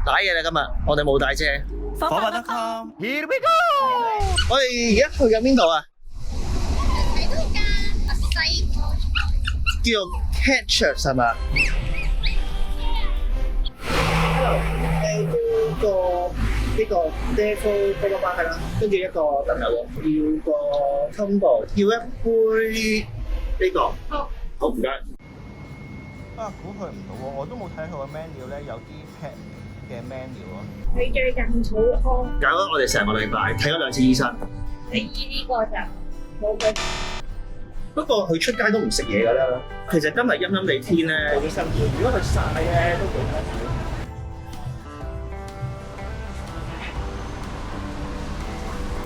打嘢啦今日，我哋冇帶遮。火把得 com，Here we go！ 我哋而家去緊邊度啊？睇到間特細叫做 Catchers 係嘛？Hello，呢個 Devil Burger Bar 係啦，跟住一個燉牛肉，要個 combo，要一杯呢個。好唔該。啊，估佢唔到喎，我都冇睇佢個 menu 咧，有啲 pet 嘅 menu 咯。佢最近草康，搞咗我哋成個禮拜，睇咗2次醫生。你醫呢個就冇佢。不過佢出街都唔食嘢㗎啦。其實今日陰陰地天咧，幾辛苦。如果佢曬咧，都幾辛苦。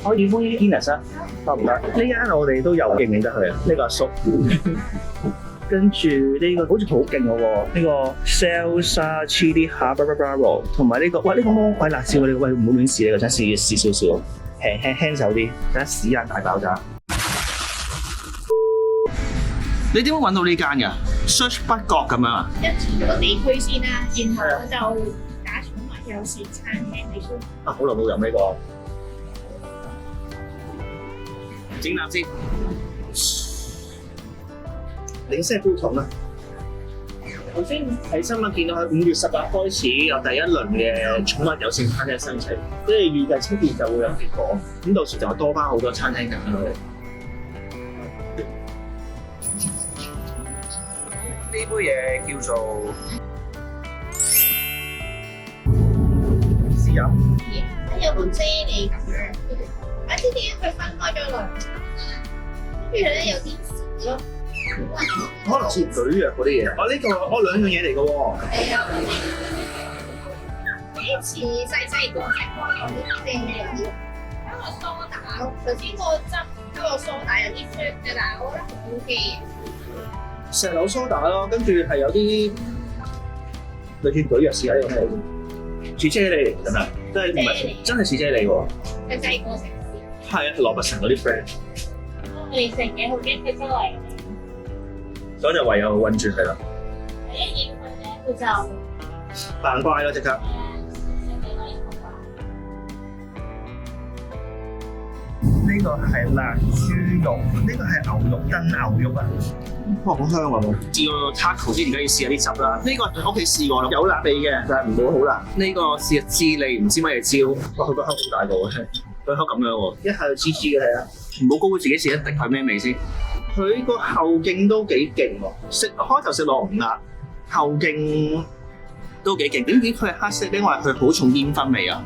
我要杯 Guinness 啊，得唔得？呢間我哋都有認唔認得佢啊？呢個阿叔。跟住呢個好似好勁嘅喎，呢個 Salsa Chili Habanero 同埋呢個，哇！呢個魔鬼辣椒呢個，喂，唔好亂試呢個，真係試少少，輕手啲，等下屎眼大爆炸。你點樣揾到呢間㗎 ？search 北角咁樣啊？一住個地區先啦，然後就打寵物友善餐廳你都。啊，好耐冇飲呢個。整啖先。你先係煲桶啊！頭先喺新聞見到喺5月18開始有第一輪嘅寵物友善餐廳申請，即係預計7月就會有結果，咁到時就多翻好多餐廳揀咯。呢杯嘢叫做豉油，有個啫喱咁樣，我知點解佢分開咗兩層，跟住咧有啲屎咯。可能似蒟蒻嗰啲嘢。哦，呢個我兩樣嘢嚟嘅喎。係啊，呢次細個食過有啲正嘅，加個梳打咯。頭先個汁加個梳打有啲酸嘅，但係我覺得好 OK 嘅。石榴梳打咯，跟住係有啲類似蒟蒻試下呢個味，似啫喱嚟㗎嘛，真係唔係真係似啫喱喎。佢細個食先。係啊，羅拔臣嗰啲 friend。我哋食嘅好驚佢周圍。所以就唯有韞住佢啦。一影佢咧，佢就扮乖咯，即刻。呢個係辣豬肉，呢個係牛肉燉牛肉啊！哇，好香啊！試過 taco 之前梗要試下啲汁啦。呢個喺屋企試過啦，有辣味嘅，但係唔會好辣。呢個試下智利唔知乜嘢椒，哇！佢個口好大個喎，佢口咁樣喎，一下就黐黐嘅係啊！唔好高估自己試一滴係咩味先。佢個後勁都幾勁喎，開頭食落唔辣，後勁都幾勁。點解佢係黑色咧？因為佢好重煙燻味啊！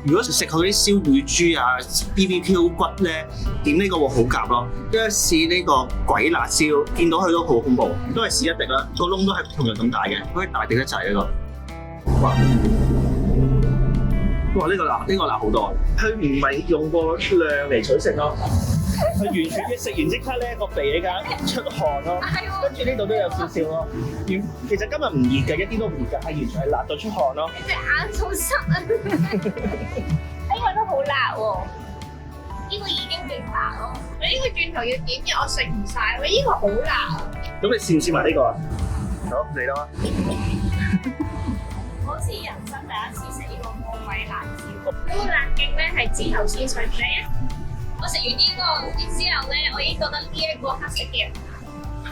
如果食佢啲燒乳豬啊、BBQ 骨咧，點呢個會好夾咯。跟住試呢個鬼辣椒，見到佢都好恐怖，都係試一滴啦，個窿都係同樣咁大嘅，好似大滴得滯呢個。哇！呢個辣好多，佢唔係用個量嚟取勝咯。佢完全一食完即刻咧個鼻呢間出汗咯，跟住呢度都有少少咯。其實今日唔熱嘅，一啲都唔熱嘅，係完全係辣到出汗咯。隻眼好濕啊！呢個都好辣喎，呢個已經勁辣咯。你呢個轉頭要點嘅，我食唔晒。喂，呢個好辣啊！咁你試唔試埋呢個啊？好，嚟啦！好似人生第一次食呢個魔鬼辣椒，嗰個辣勁咧係之後先上嚟啊！我食完呢個之後咧，我已經覺得呢一個黑色嘅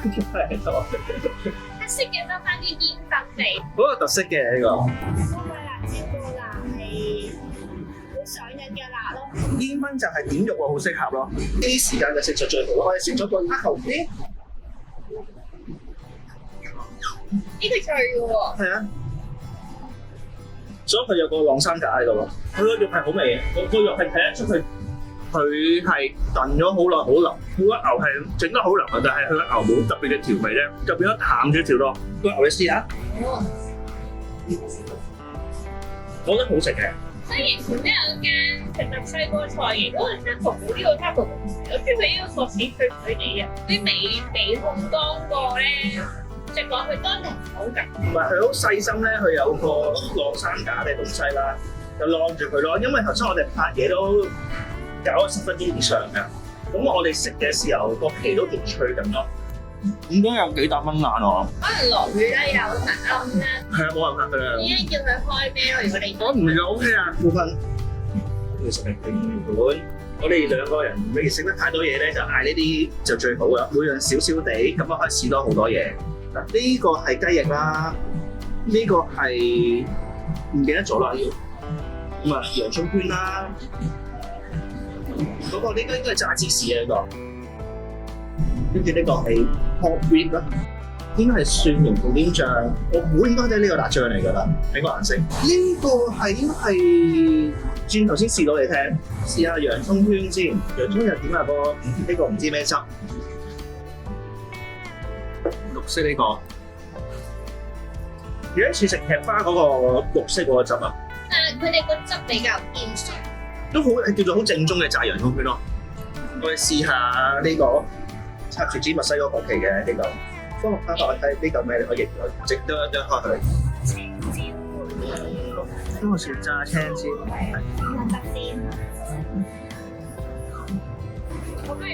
黑色嘅得翻啲煙燻味，好有特色嘅呢個。魔鬼辣椒個辣係好上癮嘅辣咯。煙燻就係點肉喎，好適合咯。呢啲時間就食就最好咯。我哋食咗個黑喉啲，呢個脆嘅喎。係啊。所以佢有個晾衫架喺度咯。佢個肉係好味嘅，個肉係睇得出佢係燉咗好耐好腍，佢個牛係整得好腍嘅，但係佢個牛冇特別嘅調味咧，就變咗淡咗條咯。個牛你試下，我覺得好食嘅。所以前都有間食墨西哥菜嘅，嗰個 taco 冇呢個 taco，我中意佢呢個索士脆脆地嘅，啲味紅當過咧，食落去當然好㗎。唔係佢好細心咧，佢有個晾衫架嘅東西啦，就晾住佢咯。因為頭先我哋拍嘢都搞咗10分鐘以上㗎，咁我哋食嘅時候個皮都仲脆咁咯。應該有幾百蚊眼喎。可能落雨啦，有特暗啦，係啊，冇辦法㗎啦。依家叫佢開咩咯？如果你我唔係 OK 啊，部分。其實係原本我哋兩個人，你食得太多嘢咧，就嗌呢啲就最好啦。每樣少少地，咁啊可以試多好多嘢。嗱，呢個係雞翼啦，呢個係唔記得咗啦要。咁啊，洋葱圈啦，嗰個呢個應該係炸芝士啊呢個。跟住呢個係 pork rib 啦，應該係蒜蓉同邊醬，我估應該都係呢個辣醬嚟㗎啦，呢個顏色。呢個係應該係轉頭先試到你聽，試下洋葱圈先。洋葱又點啊？呢個唔知咩汁，綠色呢個。有一次食劇花嗰個綠色嗰個汁啊，但係佢哋個汁比較偏酸。都好叫做好正宗嘅炸洋葱圈咯。我哋試下呢個。插住支墨西哥國旗嘅呢個，幫我翻返去睇呢個咩？你可以直多一張開佢。青椒，呢個是炸青椒。我不如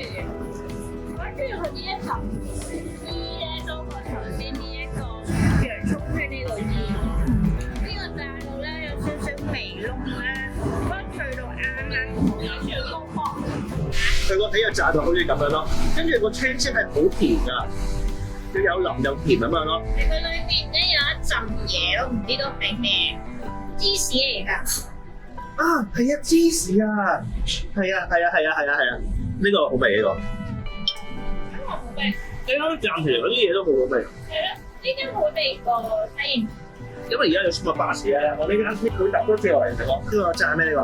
跟住佢呢一層衣咧，多過頭先呢一個洋葱圈呢個衣。呢個炸到咧有少少微燶咧，不過脆到啱啱好，有少少高級。佢個皮又炸到好似咁樣咯，跟住個青色係好甜㗎，佢有腍有甜咁樣咯。佢裏邊咧有一陣嘢咯，唔知道係咩芝士嚟㗎。啊，係啊，芝士啊，係啊，呢個好味呢個。咁我好味。你啱暫時嗰啲嘢都好好味。係咯，呢間好味過西營。因為而家有super巴士咧，我呢間佢搭多次落嚟食咯。呢個炸咩呢個？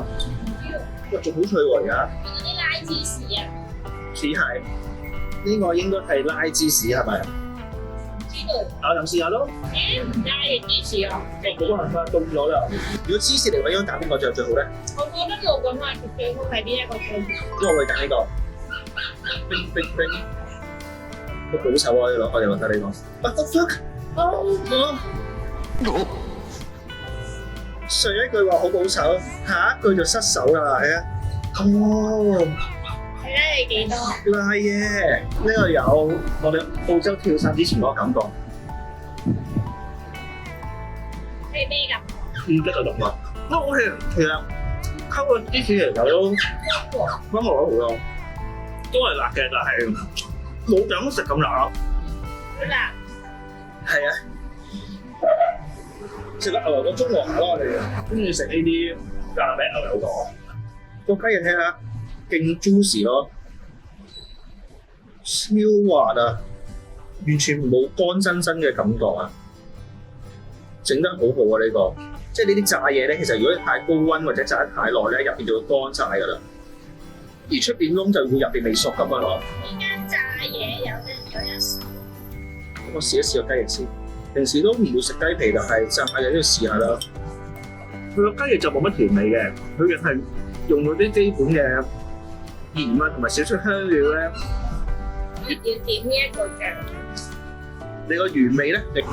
哇，仲好脆喎而家。嗰啲拉芝士啊。似係。呢個應該係拉芝士係咪？知道。我就試下咯。唔加嘅芝士啊。冇辦法凍咗啦。如果芝士嚟講，應該揀邊個最好咧？我覺得老滾麥最好係呢一個最好。因為我會揀呢個。冰。好保守啊！我哋覺得呢個。What the fuck？上一句話好保守，下一句就失手啦，係啊。哦。睇睇你幾多？係嘅，呢個有我哋澳洲跳傘之前嗰個感覺。係咩㗎？唔得就咁啊！我其實溝個芝士嚟講都溫和好多，都係辣嘅，但係冇咁食咁辣咯。好辣。係啊。食得牛油果中和下咯，我哋跟住食呢啲咖喱牛油果。個雞翼睇下，勁 juicy 咯，超滑啊，完全冇乾身身嘅感覺啊，整得好好啊呢個。即係呢啲炸嘢咧，其實如果太高溫或者炸得太耐咧，入邊就會乾晒㗎啦。而出邊燶就會入邊未熟咁樣咯。呢間炸嘢有一手。我試一試個雞翼先。平時都唔會食雞皮，但係炸嘢都要試下啦。佢個雞翼就冇乜調味嘅，佢亦係用嗰啲基本嘅鹽啊，同埋少少香料咧。要點呢一個醬？你個原味咧？跟住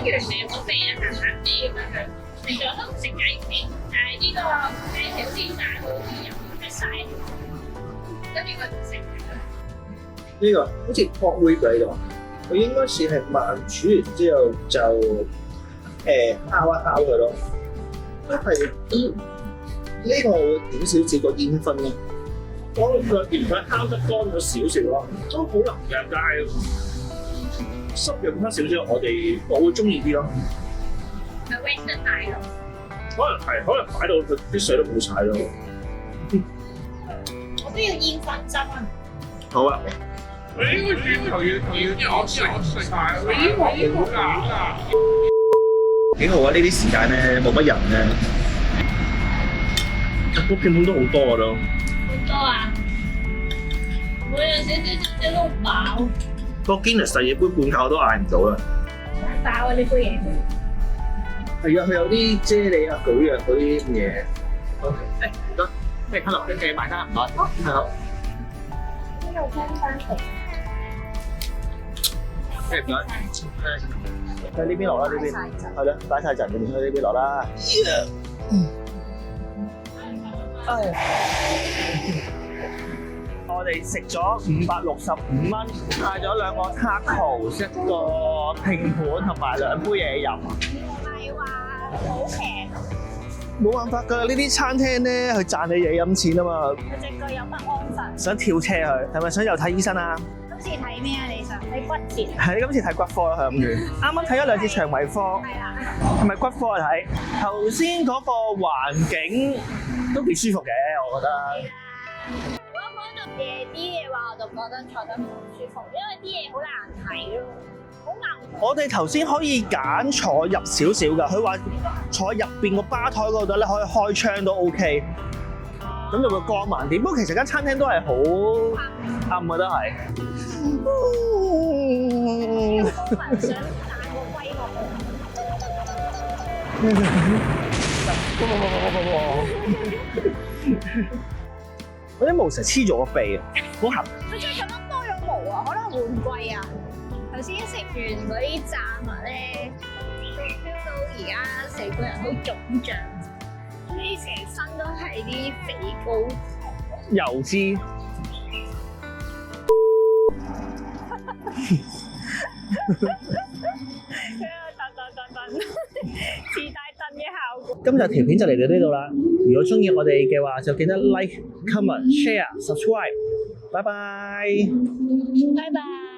原味好味啊，鹹鹹地咁樣。平常都唔食雞皮，但係呢個雞皮好似炸到啲油出晒，跟住佢唔食。呢個好似 pork rib 喺度。佢應該是係慢煮完之後就烤一烤佢咯，都係呢個會點少少個煙燻咯。我個鹽粉烤得乾咗少少咯，都好腍嘅，但係濕潤翻少少，我會中意啲咯。係 waste 得大咯。可能擺到佢啲水都冇晒咯。我都要煙燻汁啊！好啊。呢個轉頭要我食晒，咦好㗎！幾好啊！呢啲時間咧冇乜人咧，個片碗都好多咯。好多啊！每樣少都唔飽。個 Guinness 第二杯半價我都嗌唔到啦。飽啊！呢杯嘢。係啊，佢有啲啫喱啊、蒟蒻嗰啲嘢。OK，唔該，咩卡樂嘅埋單唔該。係好。呢度聽翻嚟。唔該，喺呢邊落啦，呢邊係啦，擺晒陣，你去呢邊落啦。我哋食咗565蚊，嗌咗2個 taco， 1個拼盤同埋2杯嘢飲。唔係話好平，冇辦法㗎，呢啲餐廳咧去賺你嘢飲錢啊嘛。佢隻腳有不安分。想跳車去，係咪想又睇醫生啊？今次睇咩啊？你想睇骨折？係，今次睇骨科啦，佢諗住。啱啱睇咗2次腸胃科，係啦。係咪骨科啊睇？頭先嗰個環境都幾舒服嘅，我覺得。如果嗰度夜啲嘅話，我就覺得坐得唔舒服，因為啲嘢好難睇咯，好硬。我哋頭先可以揀坐入少少㗎，佢話坐入邊個吧台嗰度咧可以開窗都 OK， 咁就會光猛啲。不過其實間餐廳都係好暗嘅，都係。好多人想打個龜落嗰啲毛成黐咗個鼻啊，好痕。佢最近乜多咗毛啊？可能換季啊。頭先食完嗰啲炸物咧，都 feel 到而家成個人好腫脹，好似成身都係啲肥膏。油脂。自帶震嘅效果。今日條片就嚟到呢度啦，如果中意我哋嘅話，就記得 like、comment、share、subscribe。拜拜。拜拜。